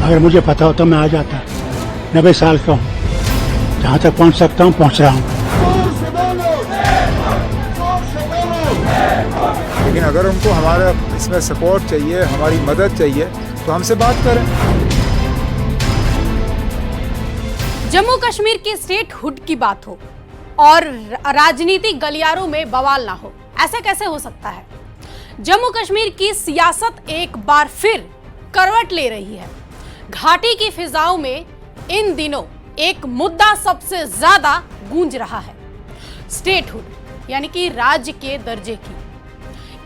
अगर मुझे पता होता मैं आ जाता। 90 साल का हूँ, जहाँ तक पहुँच सकता हूँ पहुँच रहा हूँ। लेकिन अगर उनको हमारा इसमें सपोर्ट चाहिए, हमारी मदद चाहिए, तो हमसे बात करें। जम्मू कश्मीर की स्टेटहुड की बात हो और राजनीतिक गलियारों में बवाल ना हो, ऐसा कैसे हो सकता है? जम्मू कश्मीर की सियासत एक बार फिर करवट ले रही है। घाटी की फिजाओं में इन दिनों एक मुद्दा सबसे ज्यादा गूंज रहा है, स्टेटहुड, यानी कि राज्य के दर्जे की।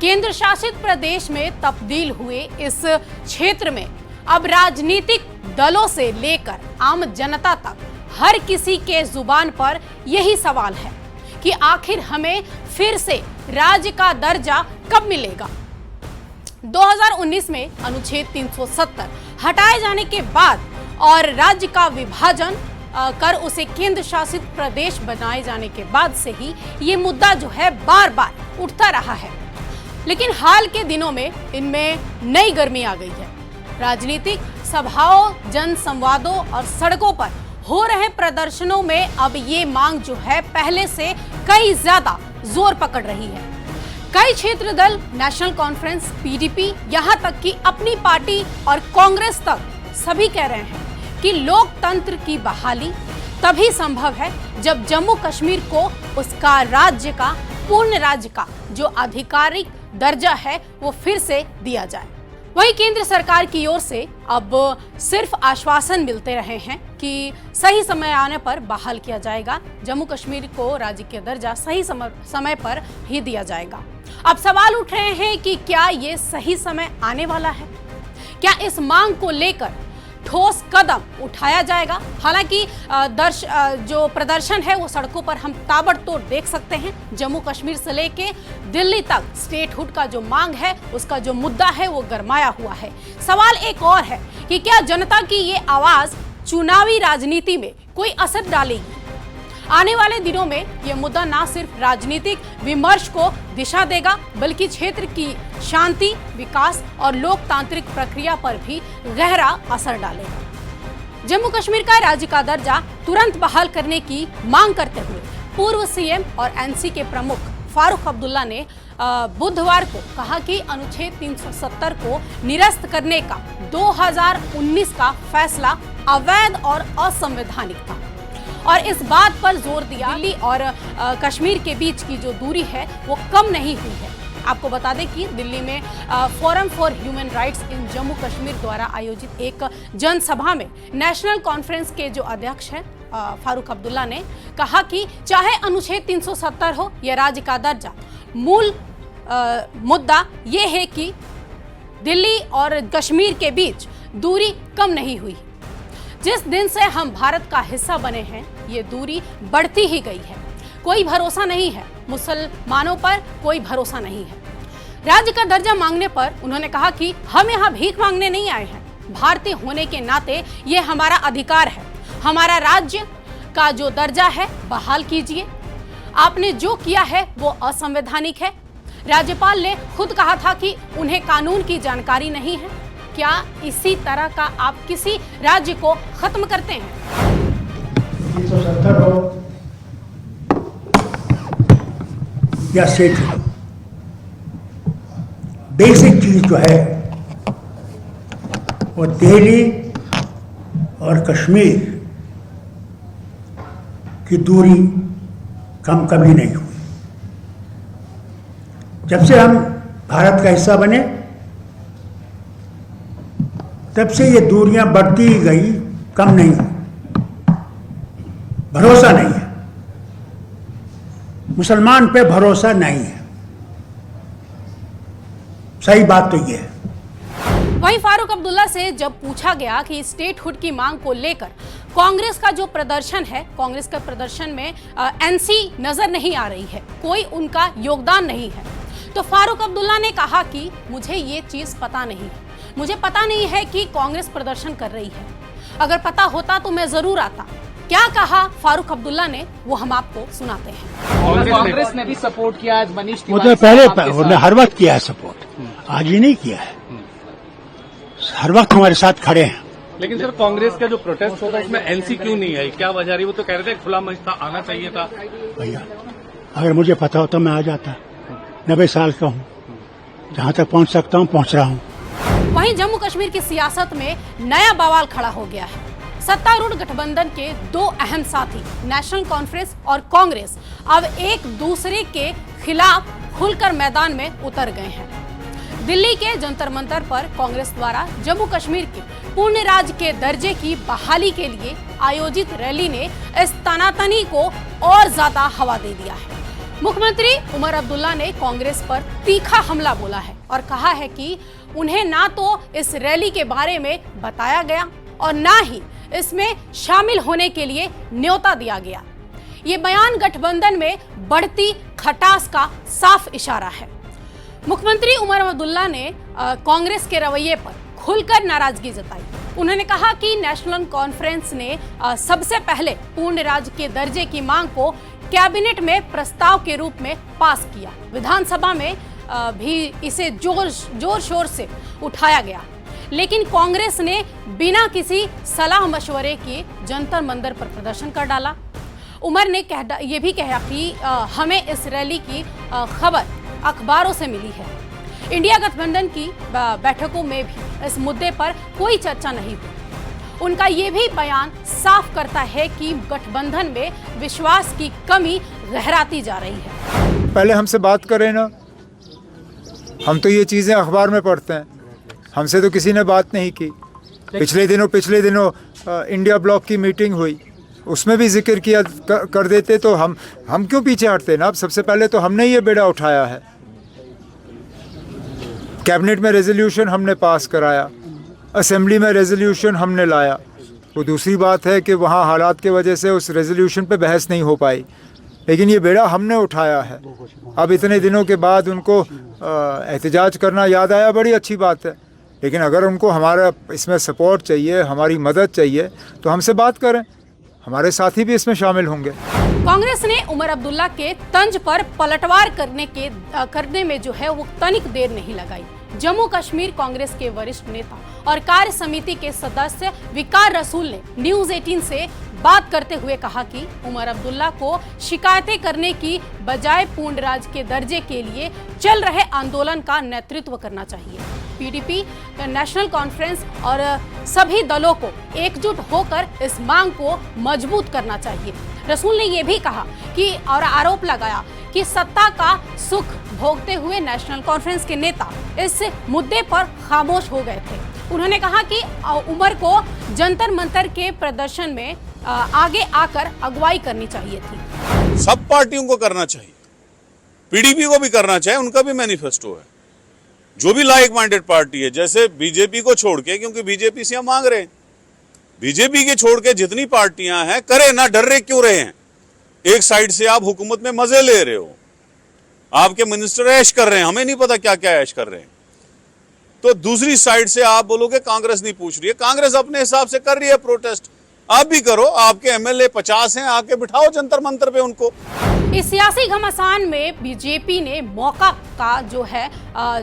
केंद्र शासित प्रदेश में तब्दील हुए इस क्षेत्र में अब राजनीतिक दलों से लेकर आम जनता तक हर किसी के जुबान पर यही सवाल है कि आखिर हमें फिर से राज्य का दर्जा कब मिलेगा। 2019 में अनुच्छेद 370 हटाए जाने के बाद और राज्य का विभाजन कर उसे केंद्र शासित प्रदेश बनाए जाने के बाद से ही ये मुद्दा जो है बार बार उठता रहा है। लेकिन हाल के दिनों में इनमें नई गर्मी आ गई है। राजनीतिक सभाओं, जन संवादों और सड़कों पर हो रहे प्रदर्शनों में अब ये मांग जो है पहले से कई ज्यादा जोर पकड़ रही है। कई क्षेत्र दल, नेशनल कॉन्फ्रेंस, पीडीपी, यहां तक कि अपनी पार्टी और कांग्रेस तक सभी कह रहे हैं कि लोकतंत्र की बहाली तभी संभव है जब जम्मू कश्मीर को उसका राज्य का, पूर्ण राज्य का जो आधिकारिक दर्जा है वो फिर से दिया जाए। वहीं केंद्र सरकार की ओर से अब सिर्फ आश्वासन मिलते रहे हैं कि सही समय आने पर बहाल किया जाएगा, जम्मू कश्मीर को राज्य का दर्जा सही समय पर ही दिया जाएगा। अब सवाल उठ रहे हैं कि क्या ये सही समय आने वाला है? क्या इस मांग को लेकर ठोस कदम उठाया जाएगा? हालांकि जो प्रदर्शन है वो सड़कों पर हम ताबड़तोड़ देख सकते हैं। जम्मू कश्मीर से लेके दिल्ली तक स्टेटहुड का जो मांग है, उसका जो मुद्दा है वो गरमाया हुआ है। सवाल एक और है कि क्या जनता की ये आवाज चुनावी राजनीति में कोई असर डालेगी? आने वाले दिनों में ये मुद्दा ना सिर्फ राजनीतिक विमर्श को दिशा देगा, बल्कि क्षेत्र की शांति, विकास और लोकतांत्रिक प्रक्रिया पर भी गहरा असर डालेगा। जम्मू कश्मीर का राज्य का दर्जा तुरंत बहाल करने की मांग करते हुए पूर्व सीएम और एनसी के प्रमुख फारूक अब्दुल्ला ने बुधवार को कहा कि अनुच्छेद 370 को निरस्त करने का 2019 का फैसला अवैध और असंवैधानिक था और इस बात पर जोर दिया दिल्ली और कश्मीर के बीच की जो दूरी है वो कम नहीं हुई है। आपको बता दें कि दिल्ली में फोरम फॉर ह्यूमन राइट्स इन जम्मू कश्मीर द्वारा आयोजित एक जनसभा में नेशनल कॉन्फ्रेंस के जो अध्यक्ष हैं फारूक अब्दुल्ला ने कहा कि चाहे अनुच्छेद 370 हो या राज्य का दर्जा, मूल मुद्दा ये है कि दिल्ली और कश्मीर के बीच दूरी कम नहीं हुई। जिस दिन से हम भारत का हिस्सा बने हैं ये दूरी बढ़ती ही गई है। कोई भरोसा नहीं है, मुसलमानों पर कोई भरोसा नहीं है। राज्य का दर्जा मांगने पर उन्होंने कहा कि हम यहाँ भीख मांगने नहीं आए हैं, भारतीय होने के नाते ये हमारा अधिकार है। हमारा राज्य का जो दर्जा है बहाल कीजिए। आपने जो किया है वो असंवैधानिक है। राज्यपाल ने खुद कहा था कि उन्हें कानून की जानकारी नहीं है। क्या इसी तरह का आप किसी राज्य को खत्म करते हैं? 370 हो या सेठ हो, बेसिक चीज जो है वो दिल्ली और कश्मीर की दूरी कम कभी नहीं हुई। जब से हम भारत का हिस्सा बने तब से ये दूरियां बढ़ती ही गई, कम नहीं हुई। भरोसा नहीं है, मुसलमान पे भरोसा नहीं है। सही बात तो ये है। वहीं फारूक अब्दुल्ला से जब पूछा गया कि स्टेटहुड की मांग को लेकर कांग्रेस का जो प्रदर्शन है, कांग्रेस के प्रदर्शन में एनसी नजर नहीं आ रही है, कोई उनका योगदान नहीं है, तो फारूक अब्दुल्ला ने कहा कि मुझे ये चीज पता नहीं है, मुझे पता नहीं है कि कांग्रेस प्रदर्शन कर रही है। अगर पता होता तो मैं जरूर आता। क्या कहा फारूक अब्दुल्ला ने वो हम आपको सुनाते हैं। कांग्रेस ने भी सपोर्ट किया आज मनीष वो तो पहले हर वक्त किया है सपोर्ट, आज ही नहीं किया है। हर वक्त हमारे साथ खड़े हैं। लेकिन सर कांग्रेस का जो प्रोटेस्ट होगा उसमें एनसी क्यों नहीं आई, क्या वजह रही? वो तो कह रहे थे खुला मंच था, आना चाहिए था। भैया अगर मुझे पता होता मैं आ जाता। 90 साल का हूँ, जहाँ तक पहुँच सकता हूँ पहुँच रहा हूँ। वहीं जम्मू कश्मीर की सियासत में नया बवाल खड़ा हो गया है। सत्तारूढ़ गठबंधन के दो अहम साथी नेशनल कॉन्फ्रेंस और कांग्रेस अब एक दूसरे के खिलाफ खुलकर मैदान में उतर गए हैं। दिल्ली के जंतर मंतर पर कांग्रेस द्वारा जम्मू कश्मीर के पूर्ण राज्य के दर्जे की बहाली के लिए आयोजित रैली ने इस तनातनी को और ज्यादा हवा दे दिया है। मुख्यमंत्री उमर अब्दुल्ला ने कांग्रेस पर तीखा हमला बोला है और कहा है कि उन्हें ना तो इस रैली के बारे में बताया गया और ना ही इसमें शामिल होने के लिए न्योता दिया गया। ये बयान गठबंधन में बढ़ती खटास का साफ इशारा है। मुख्यमंत्री उमर अब्दुल्ला ने कांग्रेस के रवैये पर खुलकर नाराजगी जताई। उन्होंने कहा कि नेशनल कॉन्फ्रेंस ने सबसे पहले पूर्ण राज्य के दर्जे की मांग को कैबिनेट में प्रस्ताव के रूप में पास किया। विधानसभा में भी इसे जोर शोर से उठाया गया, लेकिन कांग्रेस ने बिना किसी सलाह मशवरे के जंतर मंतर पर प्रदर्शन कर डाला। उमर ने ये भी कहा कि हमें इस रैली की खबर अखबारों से मिली है। इंडिया गठबंधन की बैठकों में भी इस मुद्दे पर कोई चर्चा नहीं हुई। उनका ये भी बयान साफ करता है कि गठबंधन में विश्वास की कमी गहराती जा रही है। पहले हमसे बात करें ना, हम तो ये चीज़ें अखबार में पढ़ते हैं, हमसे तो किसी ने बात नहीं की। पिछले दिनों इंडिया ब्लॉक की मीटिंग हुई, उसमें भी जिक्र किया कर देते तो हम क्यों पीछे हटते ना। अब सबसे पहले तो हमने ये बेड़ा उठाया है, कैबिनेट में रेजोल्यूशन हमने पास कराया, असेंबली में रेजोल्यूशन हमने लाया। वो दूसरी बात है कि वहाँ हालात के वजह से उस रेजोल्यूशन पे बहस नहीं हो पाई, लेकिन ये बेड़ा हमने उठाया है। अब इतने दिनों के बाद उनको एहतजाज करना याद आया, बड़ी अच्छी बात है, लेकिन अगर उनको हमारा इसमें सपोर्ट चाहिए, हमारी मदद चाहिए तो हमसे बात करें, हमारे साथी भी इसमें शामिल होंगे। कांग्रेस ने उमर अब्दुल्ला के तंज पर पलटवार करने में जो है वो तनिक देर नहीं लगाई। जम्मू कश्मीर कांग्रेस के वरिष्ठ नेता और कार्य समिति के सदस्य विकार रसूल ने न्यूज 18 से बात करते हुए कहा कि उमर अब्दुल्ला को शिकायतें करने की बजाय पूर्ण राज्य के दर्जे के लिए चल रहे आंदोलन का नेतृत्व करना चाहिए। पीडीपी, नेशनल कॉन्फ्रेंस और सभी दलों को एकजुट होकर इस मांग को मजबूत करना चाहिए। रसूल ने यह भी कहा कि और आरोप लगाया कि सत्ता का सुख भोगते हुए नेशनल कॉन्फ्रेंस के नेता इस मुद्दे पर खामोश हो गए थे। उन्होंने कहा कि उमर को जंतर मंतर के प्रदर्शन में आगे आकर अगुवाई करनी चाहिए थी। सब पार्टियों को करना चाहिए, पीडीपी को भी करना चाहिए, उनका भी मैनिफेस्टो है। जो भी लाइक माइंडेड पार्टी है, जैसे बीजेपी को छोड़ के, क्योंकि बीजेपी से हम मांग रहे हैं, बीजेपी के छोड़ के जितनी पार्टियां हैं करे ना, डर रहे क्यों रहे हैं? एक साइड से आप हुकूमत में मजे ले रहे हो, आपके मिनिस्टर ऐश कर रहे हैं, हमें नहीं पता क्या क्या ऐश कर रहे हैं, तो दूसरी साइड से आप बोलोगे कांग्रेस नहीं पूछ रही है। कांग्रेस अपने हिसाब से कर रही है प्रोटेस्ट, आप भी करो, आपके एमएलए 50 हैं, आके बिठाओ जंतर मंतर पे उनको। इस सियासी घमासान में बीजेपी ने मौका का जो है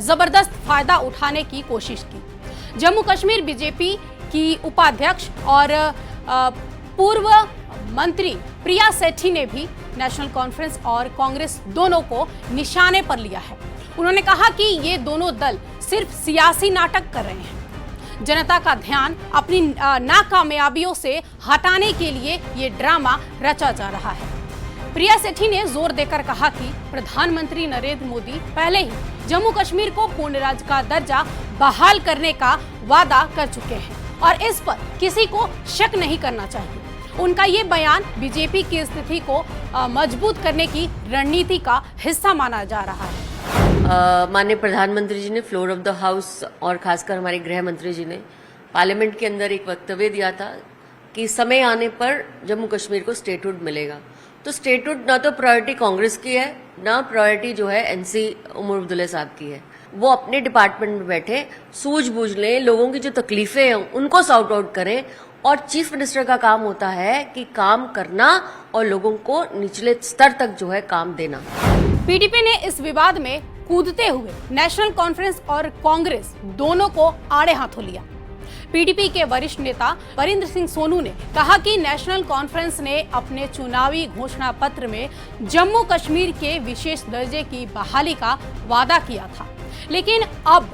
जबरदस्त फायदा उठाने की कोशिश की। जम्मू कश्मीर बीजेपी की उपाध्यक्ष और पूर्व मंत्री प्रिया सेठी ने भी नेशनल कॉन्फ्रेंस और कांग्रेस दोनों को निशाने पर लिया है। उन्होंने कहा कि ये दोनों दल सिर्फ सियासी नाटक कर रहे हैं, जनता का ध्यान अपनी नाकामयाबियों से हटाने के लिए ये ड्रामा रचा जा रहा है। प्रिया सेठी ने जोर देकर कहा कि प्रधानमंत्री नरेंद्र मोदी पहले ही जम्मू कश्मीर को पूर्ण राज्य का दर्जा बहाल करने का वादा कर चुके हैं और इस पर किसी को शक नहीं करना चाहिए। उनका ये बयान बीजेपी की स्थिति को मजबूत करने की रणनीति का हिस्सा माना जा रहा है। माननीय प्रधानमंत्री जी ने फ्लोर ऑफ द हाउस और खासकर हमारे गृह मंत्री जी ने पार्लियामेंट के अंदर एक वक्तव्य दिया था कि समय आने पर जम्मू कश्मीर को स्टेटहुड मिलेगा। तो स्टेटहुड ना तो प्रायोरिटी कांग्रेस की है, ना प्रायोरिटी जो है एनसी उमर अब्दुल्ला साहब की है। वो अपने डिपार्टमेंट में बैठे सूझबूझ लें, लोगों की जो तकलीफें हैं उनको सॉर्ट आउट करें, और चीफ मिनिस्टर का काम होता है कि काम करना और लोगों को निचले स्तर तक जो है काम देना। पीडीपी ने इस विवाद में कूदते हुए नेशनल कॉन्फ्रेंस और कांग्रेस दोनों को आड़े हाथों लिया। पीडीपी के वरिष्ठ नेता वरिंद्र सिंह सोनू ने कहा कि नेशनल कॉन्फ्रेंस ने अपने चुनावी घोषणा पत्र में जम्मू कश्मीर के विशेष दर्जे की बहाली का वादा किया था, लेकिन अब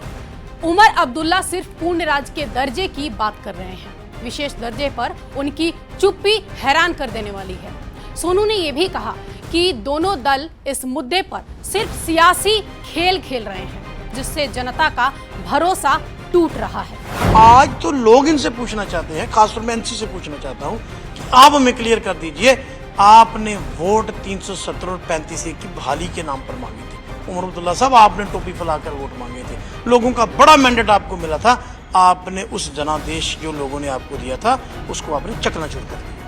उमर अब्दुल्ला सिर्फ पूर्ण राज्य के दर्जे की बात कर रहे हैं। विशेष दर्जे पर उनकी चुप्पी हैरान कर देने वाली है। सोनू ने यह भी कहा कि दोनों दल इस मुद्दे पर सिर्फ सियासी खेल खेल रहे हैं, जिससे जनता का भरोसा टूट रहा है। आज तो लोग इनसे पूछना चाहते हैं, खासतौर में एनसी से पूछना चाहता हूं कि आप हमें क्लियर कर दीजिए, आपने वोट 370 और 35 की बहाली के नाम पर मांगे थे। उमर अब्दुल्ला साहब, आपने टोपी फैलाकर वोट मांगे थे, लोगों का बड़ा मैंडेट आपको मिला था, आपने उस जनादेश जो लोगों ने आपको दिया था उसको आपने चकनाचूर कर दिया।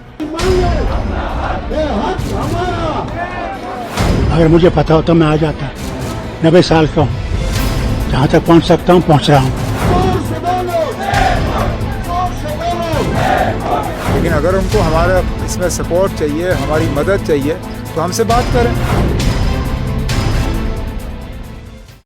अगर मुझे पता होता मैं आ जाता। 90 साल का हूँ, जहाँ तक पहुँच सकता हूँ पहुँच रहा हूँ। लेकिन अगर उनको हमारा इसमें सपोर्ट चाहिए, हमारी मदद चाहिए, तो हमसे बात करें।